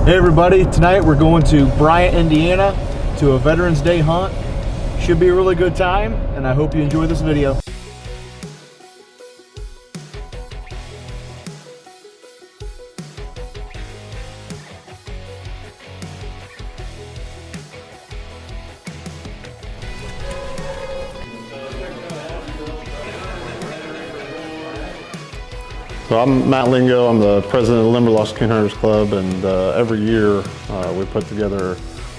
Hey everybody, tonight we're going to Bryant, Indiana to a Veterans Day hunt. Should be a really good time, and I hope you enjoy this video. So I'm Matt Lingo, I'm the president of the Limberlost Coonhunters Club, and every year we put together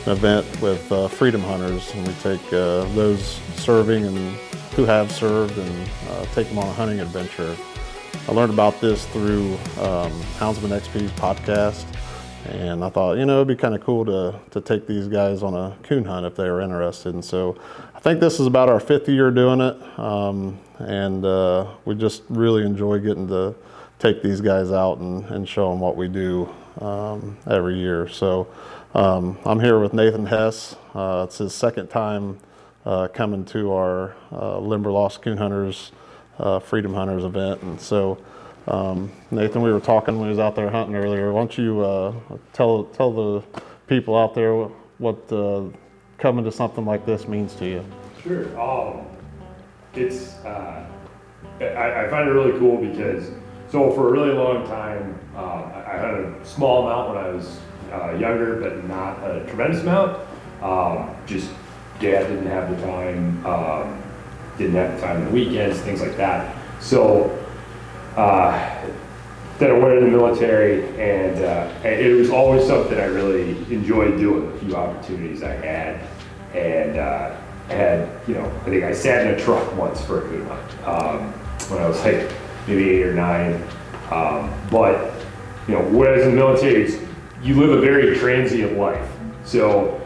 an event with freedom hunters, and we take those serving and who have served and take them on a hunting adventure. I learned about this through Houndsman XP's podcast, and I thought, you know, it'd be kind of cool to take these guys on a coon hunt if they were interested. And so I think this is about our 5th year doing it, and we just really enjoy getting to take these guys out and show them what we do every year. So I'm here with Nathan Hess. It's his 2nd time coming to our Limberlost Coon Hunters Freedom Hunters event. And so Nathan, we were talking when he was out there hunting earlier. Why don't you tell the people out there what coming to something like this means to you? Sure. It's I find it really cool because for a really long time I had a small amount when I was younger, but not a tremendous amount. Just dad didn't have the time, didn't have the time on the weekends, things like that. So then I went in the military, and it was always something I really enjoyed doing. A few opportunities I had, and I think I sat in a truck once for a coon hunt when I was like maybe 8 or 9. But whereas in the military, you live a very transient life. So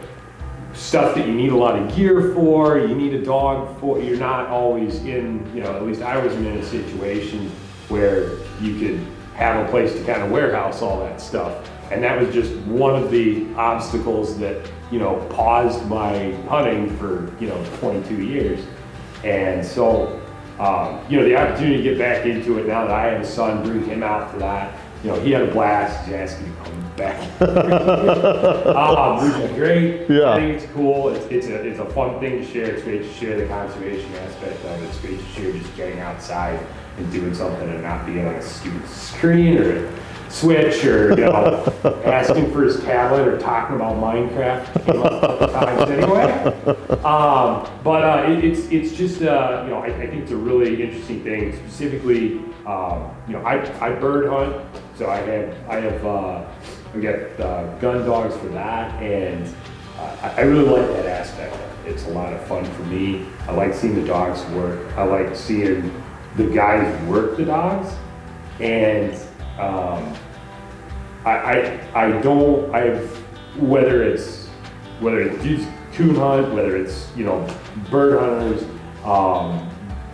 stuff that you need a lot of gear for, you need a dog for, you're not always in, at least I wasn't in a situation where you could have a place to kind of warehouse all that stuff. And that was just one of the obstacles that, paused my hunting for, 22 years. And so, the opportunity to get back into it now that I have a son, bring him out for that. He had a blast. He's asking me to come back. Which is great. Yeah. I think it's cool. It's a fun thing to share. It's great to share the conservation aspect of it. It's great to share just getting outside and doing something and not being on a stupid screen or a Switch or asking for his tablet or talking about Minecraft. Came up a couple times anyway. But it's just I think it's a really interesting thing. Specifically, I bird hunt, so I got gun dogs for that, and I really like that aspect of it. It's a lot of fun for me. I like seeing the dogs work. I like seeing the guys work the dogs, and whether it's just coon hunt, whether it's bird hunters,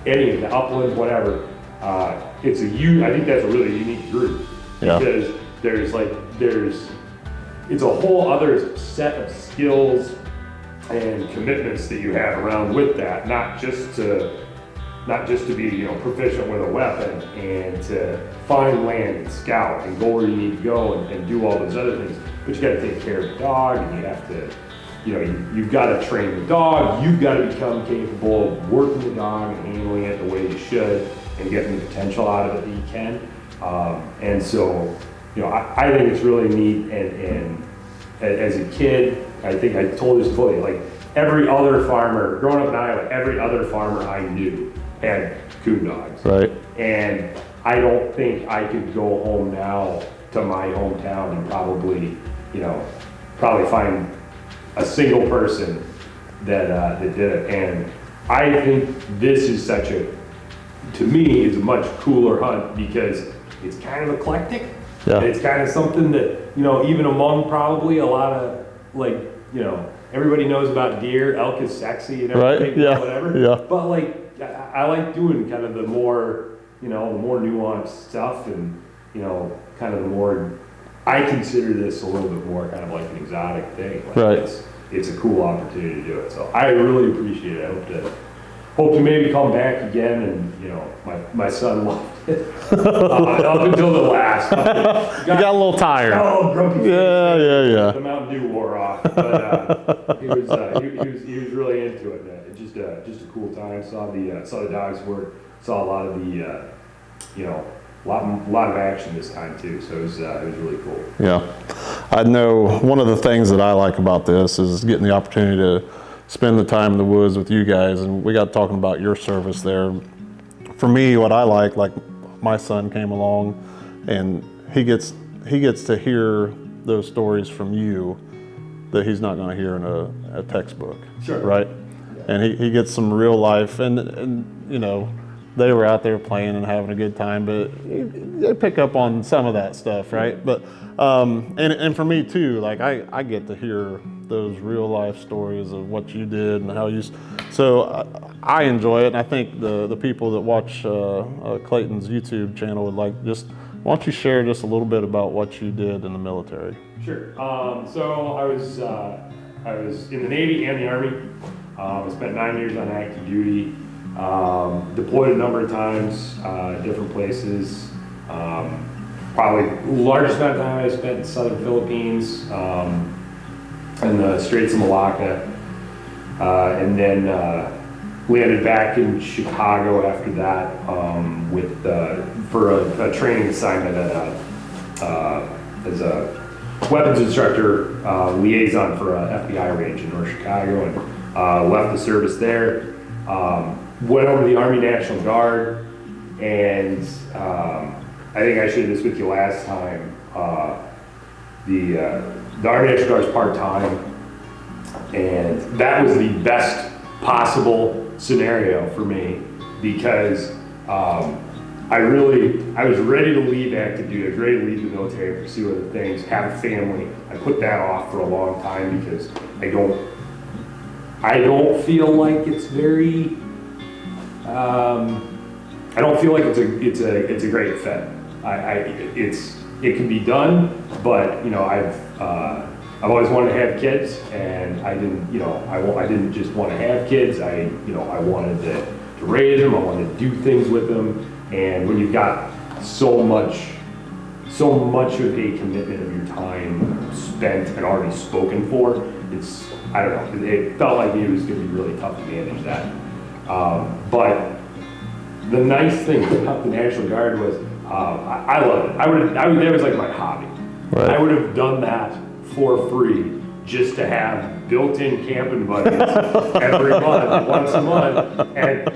any of the upland, whatever. I think that's a really unique group because it's a whole other set of skills and commitments that you have around with that, not just to be proficient with a weapon and to find land and scout and go where you need to go and do all those other things, but you got to take care of the dog, and you have to you've got to train the dog, you've got to become capable of working the dog and handling it the way you should and getting the potential out of it that you can. And so I think it's really neat, and as a kid, I think I told this before, like every other farmer growing up in Iowa, every other farmer I knew had coon dogs. Right. And I don't think I could go home now to my hometown and probably find a single person that did it. And I think this is to me, is a much cooler hunt because it's kind of eclectic. Yeah. And it's kind of something that, even among probably a lot of everybody knows about deer, elk is sexy and everything, right. Yeah. Whatever. Yeah. But I like doing kind of the more nuanced stuff, and kind of the more, I consider this a little bit more kind of like an exotic thing. Right. It's a cool opportunity to do it. So I really appreciate it. I hope to maybe come back again, and my son loved it up until the last. You got a little tired. Oh, grumpy face. Yeah. The Mountain Dew wore off, but he was really into it. Just a cool time. Saw the dogs work. Saw a lot of the a lot of action this time too. So it was really cool. Yeah, I know one of the things that I like about this is getting the opportunity to spend the time in the woods with you guys, and we got talking about your service there. For me, what I like my son came along, and he gets to hear those stories from you that he's not going to hear in a textbook. Sure. Right? Yeah. And he gets some real life, and they were out there playing and having a good time, but they pick up on some of that stuff, right? But and for me too, like I get to hear those real life stories of what you did and how you. So I enjoy it, and I think the people that watch Clayton's YouTube channel would like just. Why don't you share just a little bit about what you did in the military? Sure. So I was in the Navy and the Army. I spent 9 years on active duty. Deployed a number of times, different places. Probably the largest amount of time I spent in southern Philippines, in the Straits of Malacca, and then landed back in Chicago after that for a training assignment as a weapons instructor liaison for a FBI range in North Chicago, and left the service there. Went over to the Army National Guard, and I think I shared this with you last time. The Army National Guard is part-time, and that was the best possible scenario for me because I was ready to leave active duty. I was ready to leave the military and pursue other things, have a family. I put that off for a long time because I don't feel like it's very. I don't feel like it's a great fit. It can be done, but I've always wanted to have kids, and I didn't just want to have kids. I wanted to raise them. I wanted to do things with them, and when you've got so much of a commitment of your time spent and already spoken for, I don't know. It felt like it was going to be really tough to manage that. But the nice thing about the National Guard was I loved it. That was like my hobby. Right. I would have done that for free just to have built-in camping buddies every month, once a month. And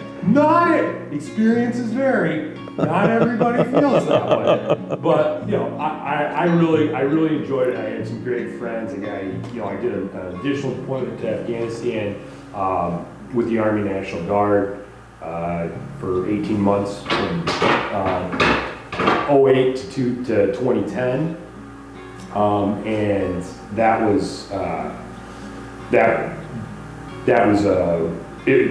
experiences vary. Not everybody feels that way. But I really enjoyed it. I had some great friends. And I did an additional deployment to Afghanistan with the Army National Guard for 18 months from 08 to 2010, and it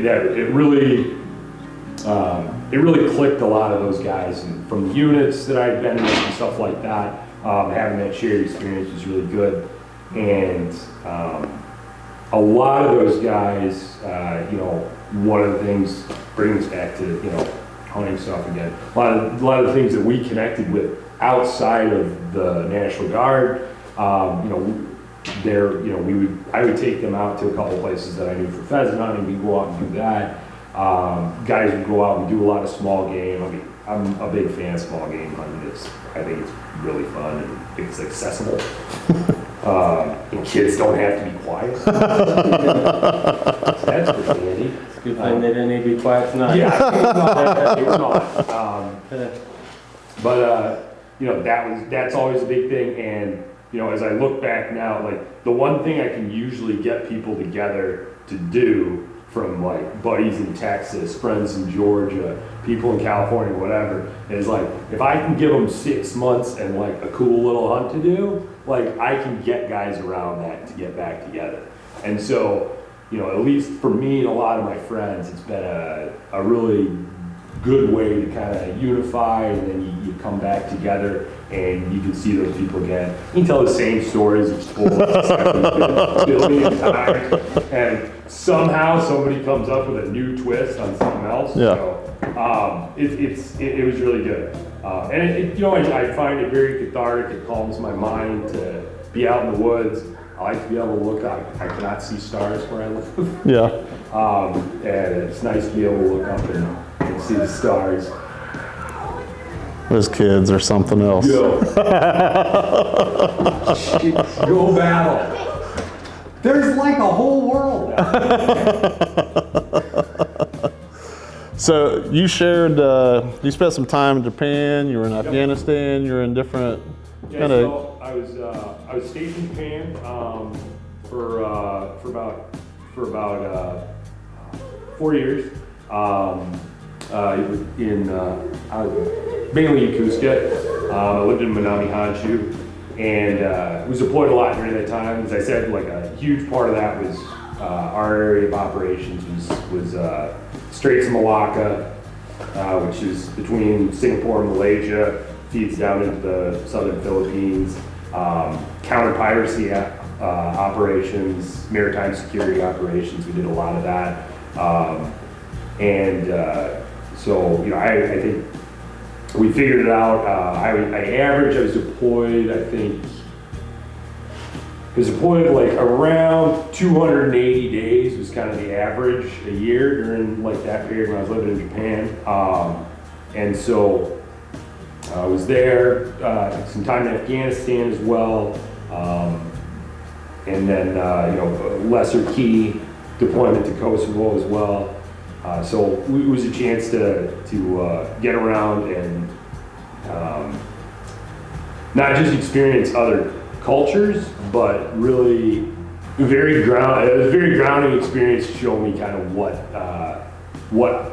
really clicked a lot of those guys, and from the units that I'd been with and stuff like that. Having that shared experience was really good, and a lot of those guys, one of the things brings back to hunting stuff again. A lot of the things that we connected with outside of the National Guard, I would take them out to a couple places that I knew for pheasant hunting. We'd go out and do that. Guys would go out and do a lot of small game. I mean, I'm a big fan of small game hunting. I think it's really fun and it's accessible. And kids don't have to be quiet. So that's pretty handy. It's a good thing they didn't need to be quiet tonight. Yeah, they were not. That's always a big thing. And as I look back now, like the one thing I can usually get people together to do, from like buddies in Texas, friends in Georgia, people in California, whatever, is like if I can give them 6 months and like a cool little hunt to do, like I can get guys around that to get back together. And so, at least for me and a lot of my friends, it's been a really good way to kind of unify, and then you come back together and you can see those people again. You can tell the same stories you've told a billion times, and somehow somebody comes up with a new twist on something else. Yeah. So it was really good. And I find it very cathartic. It calms my mind to be out in the woods. I like to be able to look out. I cannot see stars where I live. Yeah. And it's nice to be able to look up and see the stars. Those kids are something else. Go. Go battle. There's like a whole world out there. So you shared, you spent some time in Japan, you were in Afghanistan, you were in different kind of... So I was stationed in Japan for about 4 years. I was mainly Yokosuka. I lived in Minami Honshu, and was deployed a lot during that time. As I said, like a huge part of that was our area of operations was Straits of Malacca, which is between Singapore and Malaysia, feeds down into the southern Philippines. Counter-piracy operations, maritime security operations, we did a lot of that. So, I think we figured it out. I was deployed, like around 280 days was kind of the average a year during like that period when I was living in Japan. And so I was there, some time in Afghanistan as well. And then, lesser key deployment to Kosovo as well. So it was a chance to get around and not just experience other cultures, but really it was a very grounding experience to show me kind of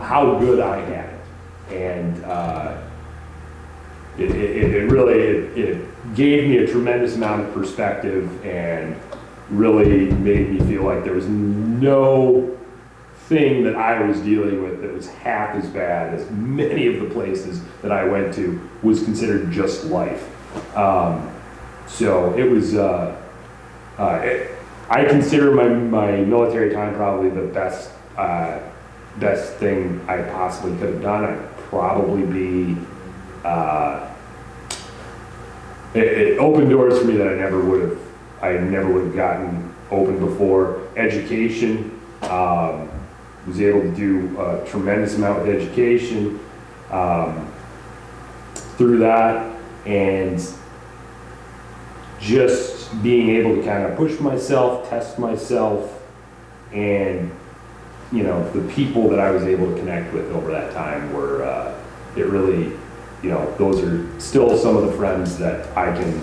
how good I had it. And it really gave me a tremendous amount of perspective and really made me feel like there was no thing that I was dealing with that was half as bad as many of the places that I went to was considered just life. So it was, I consider my military time probably the best thing I possibly could have done. I'd probably be, it opened doors for me that I never would have gotten open before. Education, was able to do a tremendous amount with education through that, and just being able to kind of push myself, test myself, and the people that I was able to connect with over that time were it really, those are still some of the friends that I can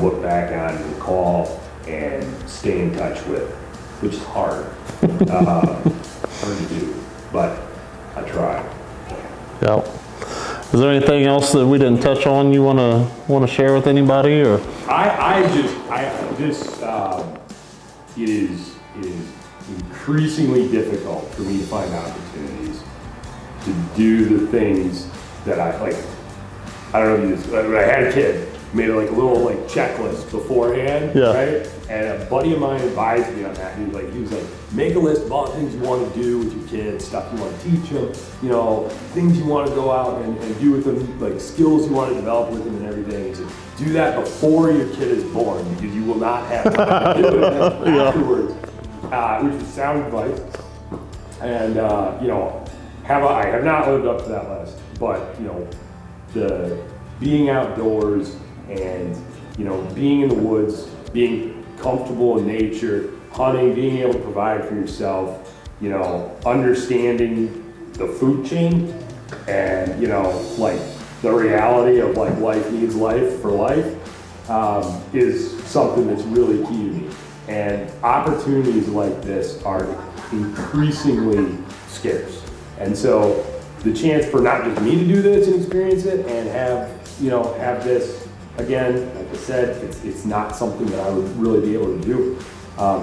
look back on and recall and stay in touch with, which is hard. Hard to do, but I try. Yeah. Is there anything else that we didn't touch on you want to share with anybody, or? It is increasingly difficult for me to find opportunities to do the things that I like. I don't know if you just, when I had a kid, made like a little like checklist beforehand, right? And a buddy of mine advised me on that. He was like, make a list of all the things you want to do with your kids, stuff you want to teach them, things you want to go out and do with them, like skills you want to develop with them and everything. He said, do that before your kid is born because you will not have time to do it afterwards, which is sound advice. And I have not lived up to that list, but the being outdoors and being in the woods, being comfortable in nature, hunting, being able to provide for yourself, understanding the food chain and like the reality of like life needs life for life is something that's really key to me. And opportunities like this are increasingly scarce. And so the chance for not just me to do this and experience it and have this, again, like I said, it's not something that I would really be able to do.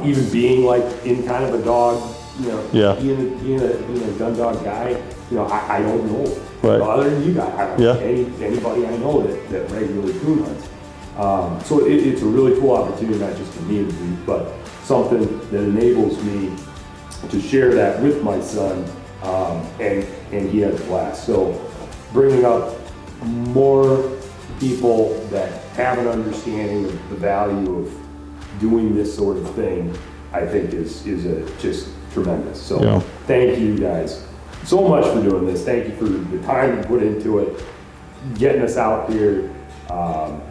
Even being like in kind of a dog, being a gun dog guy, you know, I don't know. Right. Other than you guys, I don't Yeah. know anybody I know that regularly coon hunts. So it's a really cool opportunity, not just for me to do, but something that enables me to share that with my son, and he has a blast. So bringing up more people that have an understanding of the value of doing this sort of thing, I think is just tremendous. So Yeah. thank you guys so much for doing this. Thank you for the time you put into it, getting us out here.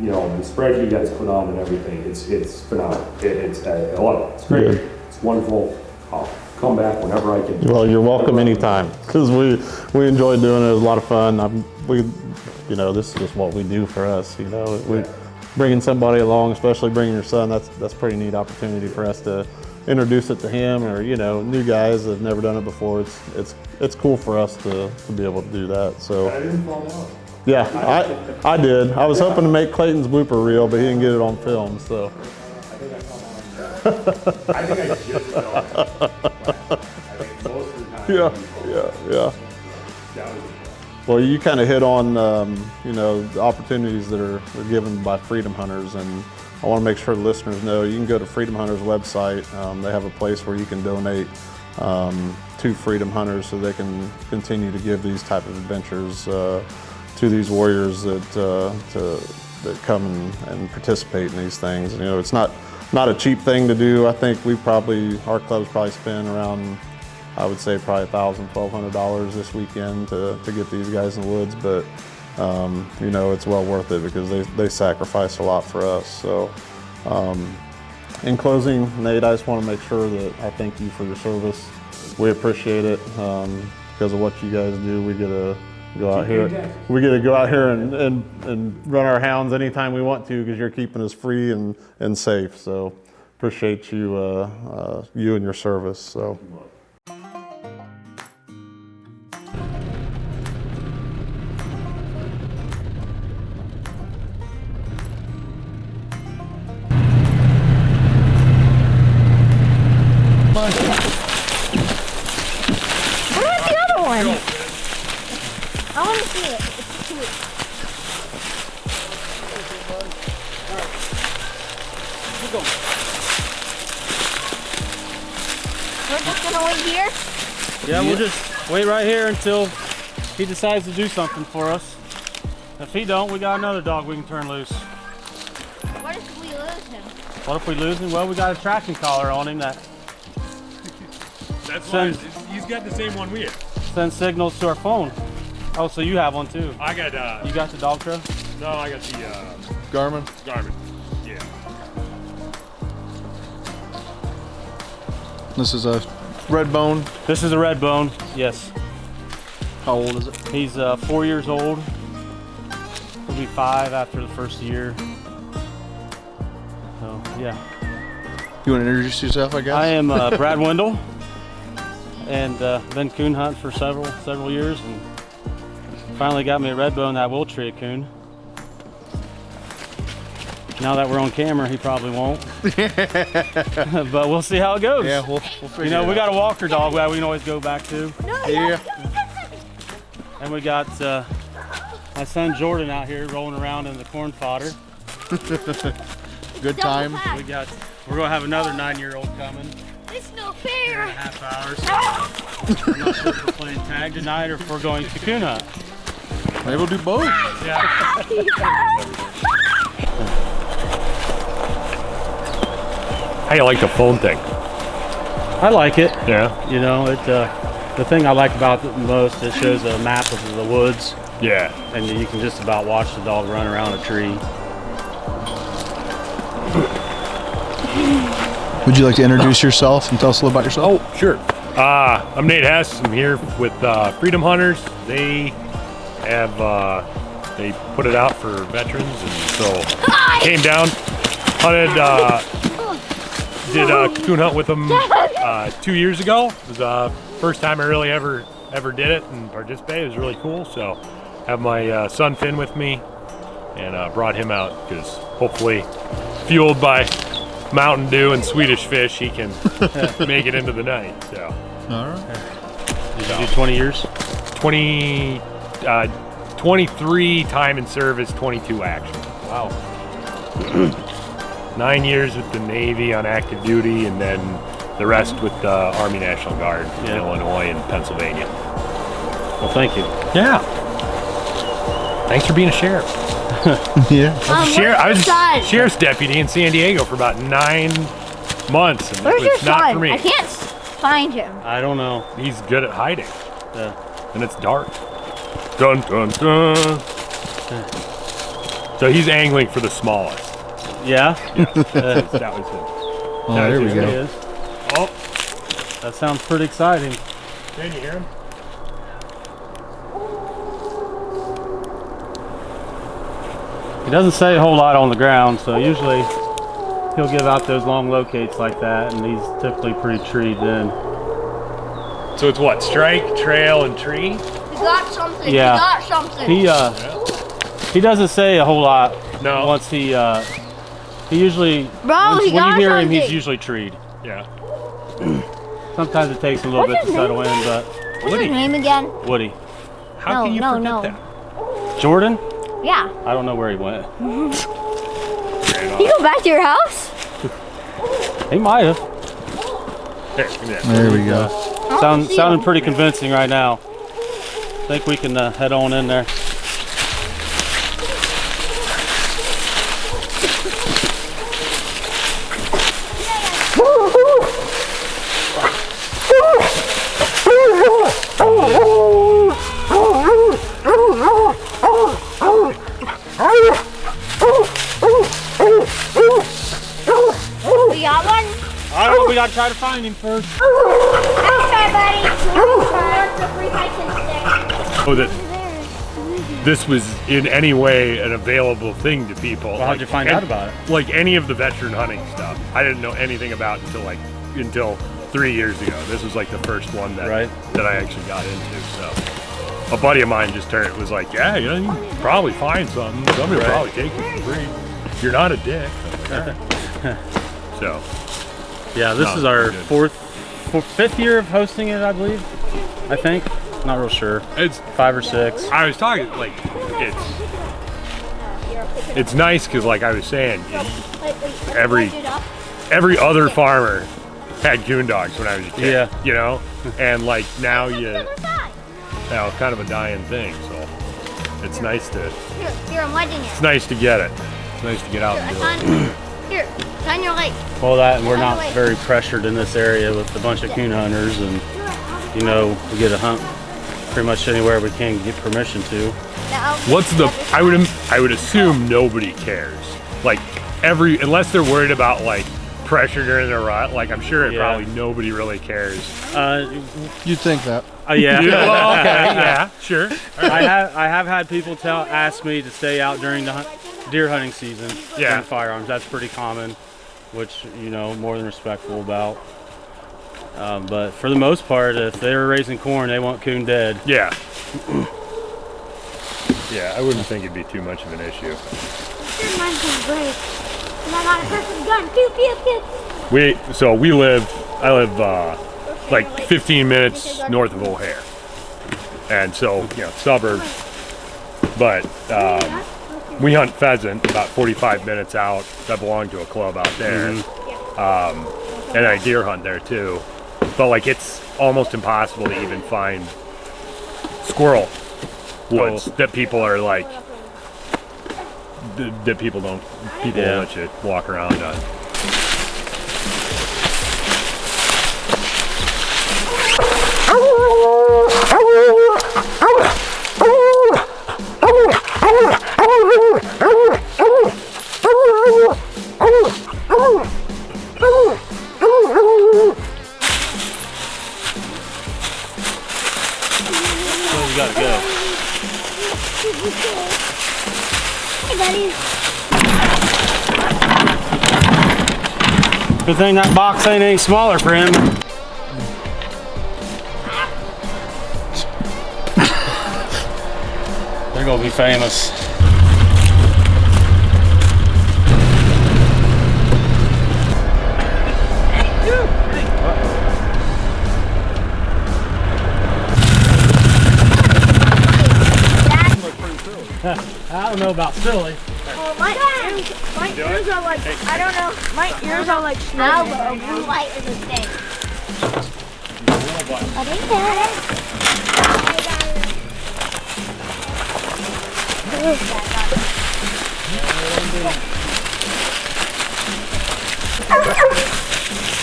You know, the spread you guys put on and everything, it's phenomenal. I love it. It's great. Good. It's wonderful. I'll come back whenever I can. Well, you're welcome anytime, because we enjoy doing it. It was a lot of fun. You know, this is just what we do for us. You know, bringing somebody along, especially bringing your son. That's pretty neat opportunity for us to introduce it to him, or you know, new guys that have never done it before. It's cool for us to be able to do that. So. I didn't fall out. Yeah, I did. I was hoping to make Clayton's blooper reel, but he didn't get it on film, so. I think I just fell out. I think most of the time. Yeah. That was Well, you kind of hit on, you know, the opportunities that are given by Freedom Hunters, and I want to make sure the listeners know you can go to Freedom Hunters website. They have a place where you can donate to Freedom Hunters so they can continue to give these type of adventures to these warriors that come and participate in these things. You know, it's not a cheap thing to do. I think our club's probably spent around, I would say probably $1,000, $1,200 this weekend to get these guys in the woods, but you know, it's well worth it because they sacrifice a lot for us. So in closing, Nate, I just want to make sure that I thank you for your service. We appreciate it. Because of what you guys do, we get to go out here. We get to go out here and run our hounds anytime we want to, because you're keeping us free and safe. So appreciate you and your service. So. Where's the other one? I want to see it. It's cute. We're just gonna wait here? Yeah, we'll just wait right here until he decides to do something for us. If he don't, we got another dog we can turn loose. What if we lose him? What if we lose him? Well, we got a tracking collar on him that That's Send- why he's got the same one we have. sends signals to our phone. Oh, so you have one too? I got You got the dog trail? no, I got the Garmin. Garmin. Yeah. This is a red bone. This is a red bone. Yes. How old is it? He's 4 years old. He'll be 5 after the first year. So yeah. You want to introduce yourself, I guess? I am Brad Wendell, and been coon hunting for several years, and finally got me a red bone that will tree a coon. Now that we're on camera, he probably won't. But we'll see how it goes. Yeah, we'll figure You know, it we out. got a walker dog that we can always go back to. No, Yeah. And we got my son Jordan out here rolling around in the corn fodder. Good time. We're gonna have another 9-year-old coming It's no in fair. a half hour. So I'm not sure if we're playing tag tonight or if we're going to coon hunt. Maybe we'll do both. How you like the phone thing? I like it. Yeah. You know, the thing I like about it the most, it shows a map of the woods, Yeah. and you can just about watch the dog run around a tree. Would you like to introduce yourself and tell us a little about yourself? Oh, sure. I'm Nate Hess. I'm here with Freedom Hunters. They have they put it out for veterans, and so came down, hunted, did a coon hunt with them 2 years ago. It was the first time I really ever did it and participated. It was really cool. So have my son Finn with me, and brought him out because hopefully, fueled by Mountain Dew and Swedish Fish, he can make it into the night. So All right. Did you do 20 years? 23 time in service, 22 action. Wow. 9 years with the Navy on active duty, and then the rest with the Army National Guard in Illinois and Pennsylvania. Well, thank you. Yeah. Thanks for being a sheriff. Yeah. I was a sheriff's deputy in San Diego for about 9 months, and Where's it your was not son? for me. I can't find him. I don't know. He's good at hiding, Yeah. and it's dark. Dun dun dun. So he's angling for the smallest. Yeah? That was him. Oh, there we There he go. is. Oh, That sounds pretty exciting. can you hear him? He doesn't say a whole lot on the ground, so usually he'll give out those long locates like that, and he's typically pretty treed then. So it's what? Strike, trail, and tree? We got something. Yeah. We got something. He doesn't say a whole lot. No. Once he usually Bro, he when got you hear him, he's something. usually treed. Yeah. Sometimes it takes him a little What's bit to his settle name? in, but What's his name again? Woody. How can you No, forget no. that? Jordan? Yeah. I don't know where he went. You go back to your house? He might have. Here, give me that. There we go. Sounding pretty convincing right now. Think we can head on in there. We got one? I don't know. We gotta try to find him first. Let's try, buddy. Let's try. The free hiking stick. Oh, that this was in any way an available thing to people. Well, how'd you find out about it? Like any of the veteran hunting stuff, I didn't know anything about until 3 years ago. This was like the first one that that I actually got into. So a buddy of mine just was like, yeah, you know, you can probably find something. Somebody will probably take it for free. You're not a dick. So Yeah, this is our fifth year of hosting it, I believe. I think. Not real sure. It's 5 or 6. I was talking like it's nice because like I was saying, every other farmer had coon dogs when I was a kid. Yeah. You know, and like now it's kind of a dying thing. So it's nice to Here, I'm wedging it. it's nice to get it. It's nice to get out and do it. Here, on your leg. Well, that and we're not very pressured in this area with a bunch of coon hunters, and you know we get to hunt pretty much anywhere we can get permission to. What's the? I would assume nobody cares. Like unless they're worried about like pressure during the rut. Like I'm sure probably nobody really cares. You'd think that. Yeah. Well, okay. Yeah. Sure. I have had people ask me to stay out during the deer hunting season. Yeah. With firearms. That's pretty common, which you know more than respectful about. But for the most part, if they were raising corn, they want coon dead. Yeah. Yeah, I wouldn't think it'd be too much of an issue. Mine's gonna break. And I got a perfect gun. Pew, pew, pew. I live like 15 minutes north of O'Hare. And so, you know, suburbs. But we hunt pheasant about 45 minutes out. That belong to a club out there. And I deer hunt there too. But like it's almost impossible to even find squirrel woods that people are like that people won't let you walk around on. You gotta go. Hey, buddy. Good thing that box ain't any smaller for him. They're gonna be famous. I don't know about silly. Well, my ears are like, I don't know, my ears are like snow, but a blue light is a thing. I didn't get it.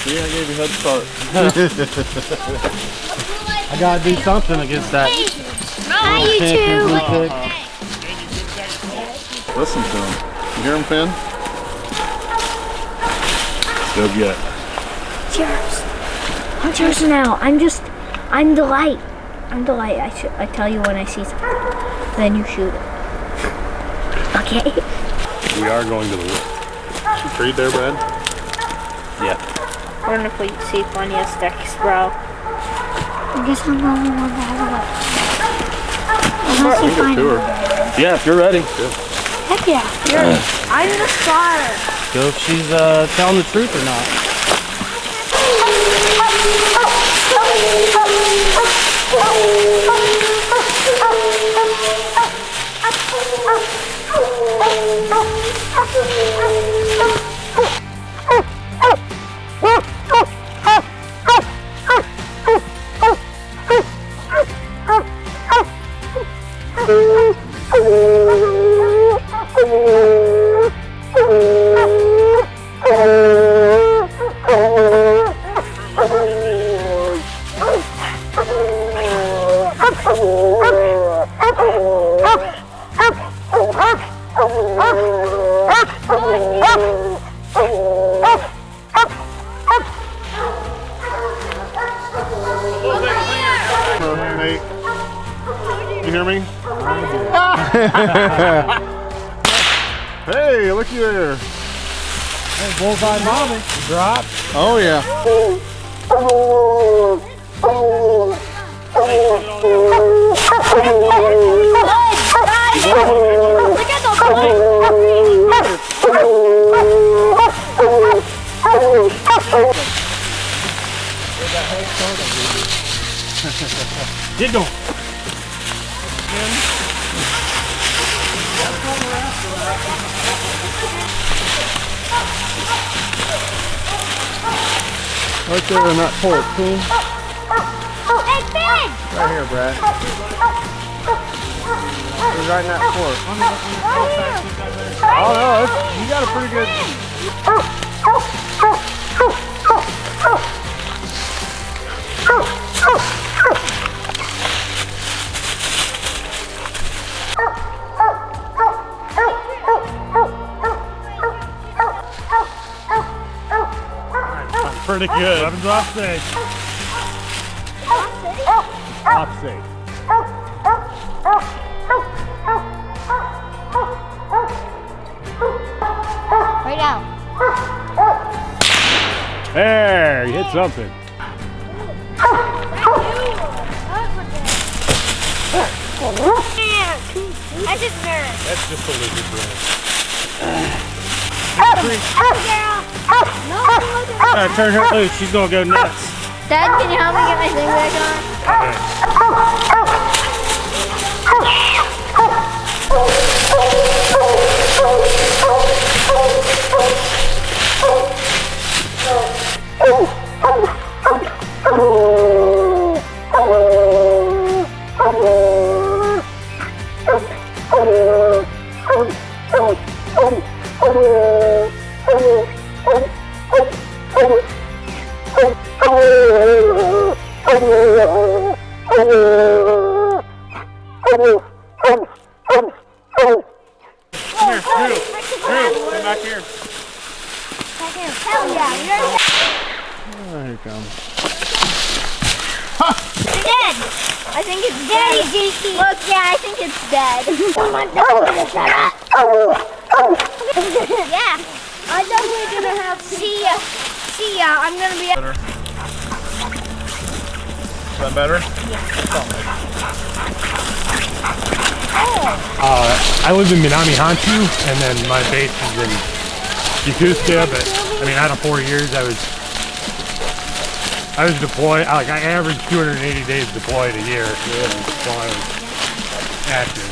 Yeah, I gave you a head start. I gotta do something against that. Hi, you two. Listen to him. You hear him, Finn? Go get. Cheers. I'm yours now. I'm the light. I'm the light. I tell you when I see something. Then you shoot it. Okay? We are going to the woods. She treed there, Brad? Yeah. We're gonna see funniest sticks, bro. I guess I'm the only one that has a You can go to her. Yeah, if you're ready. Heck yeah. I'm the spotter. Go if she's telling the truth or not. Nate, you hear me? Hey, looky there. Hey, bullseye mommy. Drop. Oh, yeah. Look at the Get going. Right there in that porch, Coon. Hey, Ben! Right here, Brad. He's right in that porch. Oh, no, you got a pretty good... Pretty good. Weapons off safe. Off safe. Right now. There, you hit something. I just nervous. That's just a lizard brain. Turn her loose. She's gonna go nuts. Dad, can you help me get my thing back Come back here. Hell yeah, you're Oh, here it comes. dead. I think it's dead. Look, yeah, I think it's dead. Yeah. I'm definitely gonna have see ya. See ya. I'm gonna be Is that better? I live in Minami Hanchu, and then my base is in Yokosuka, but I mean, out of 4 years, I was deployed, like I averaged 280 days deployed a year while I was active.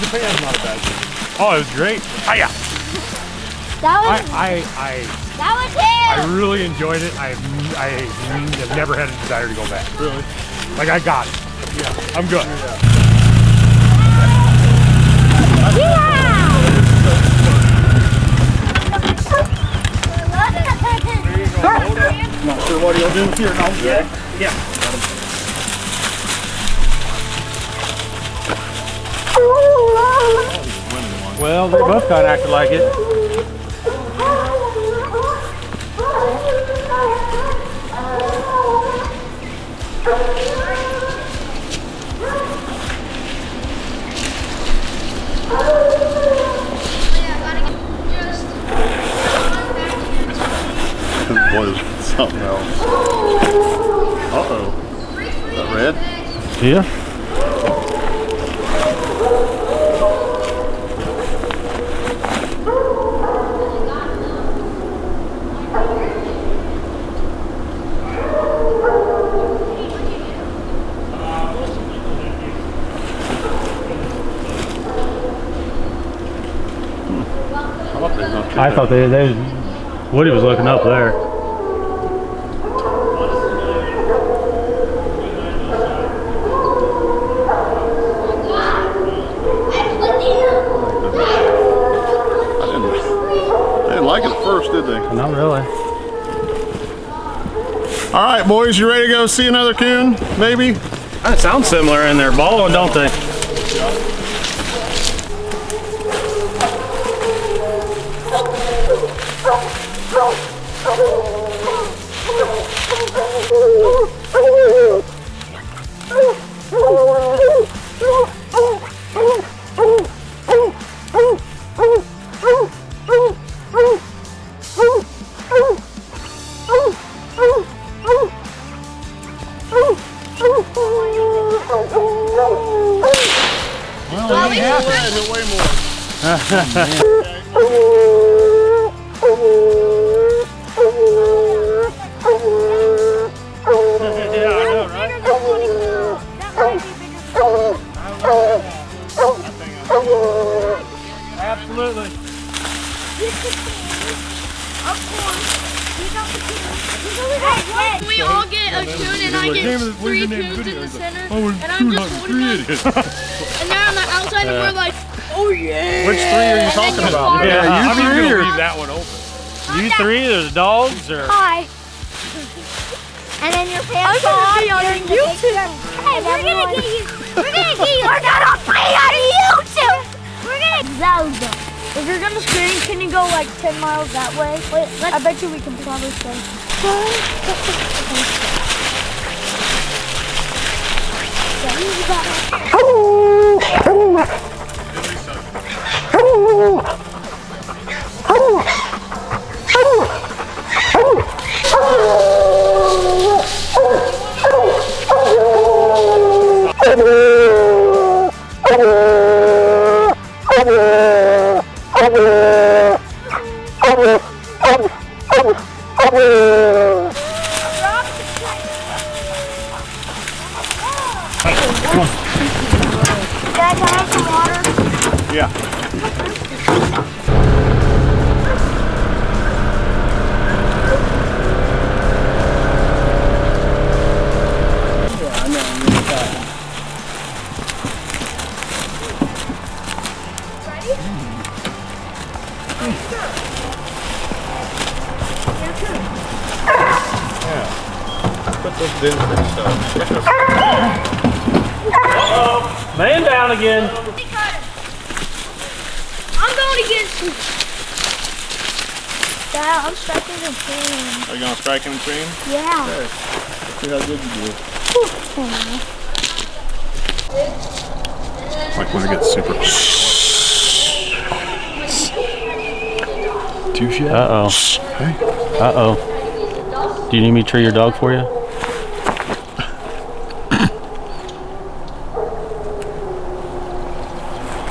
Japan's not a bad thing. Oh, it was great. Hiya. That was I really enjoyed it. I have never had a desire to go back. Really? Like I got it. Yeah, I'm good. Not sure what he'll do here now. Yeah. Well, they both kind of acted like it. Was something else. Uh-oh. Is that red? Yeah. I thought they Woody was looking up there. They didn't like it at first, did they? Not really. All right, boys, you ready to go see another coon? Maybe? That sounds similar in their ball, don't they? Well, he has that. He'll weigh more. Yeah, I know, right? Absolutely. We all get a coon and I get 3 coons in the center and I'm just holding them. And they're on the outside and we're like, oh yeah. Which 3 are you talking about? Yeah, I'm you just three gonna or leave that one open. you three? There's dogs or? Hi. And then your pants fall off during the picture. Hey, we're gonna get you. We're gonna get you. We're gonna play on YouTube. We're gonna Zelda. If you're gonna scream, can you go like 10 miles that way? Wait, I bet you we can probably stay. Dad, can I have some water? Yeah. Put those dents and stuff. Man down again. I'm going against you. Dad, I'm striking the team. Are you gonna strike in between? Yeah. Okay. Let's see how good you do. Like when it gets super. Touche. Uh-oh. Hey. Uh-oh. Do you need me to tree your dog for you?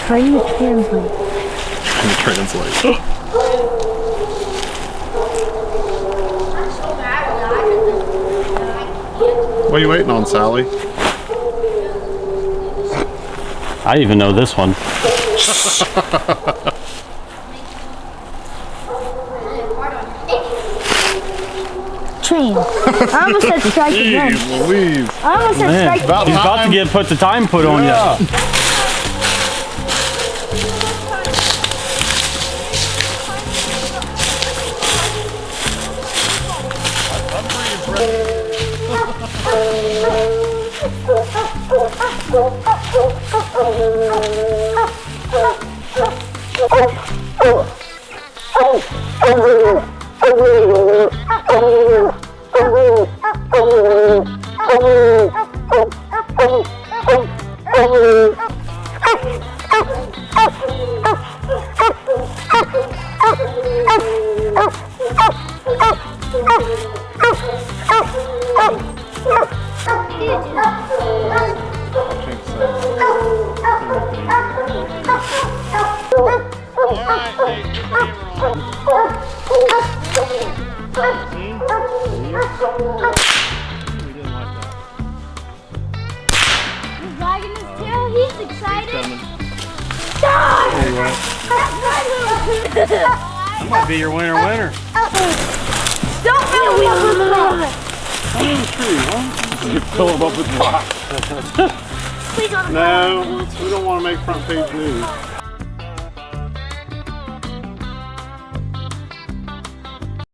Trying to translate. Trying to translate. What are you waiting on, Sally? I even know this one. Train. I almost said strike again. Louise. I almost said Man, strike again. he's about to get put the time put on you. He's wagging his tail. He's excited. That might be your winner. Don't really Fill them up with rocks. Please don't. No, we don't want to make front page news.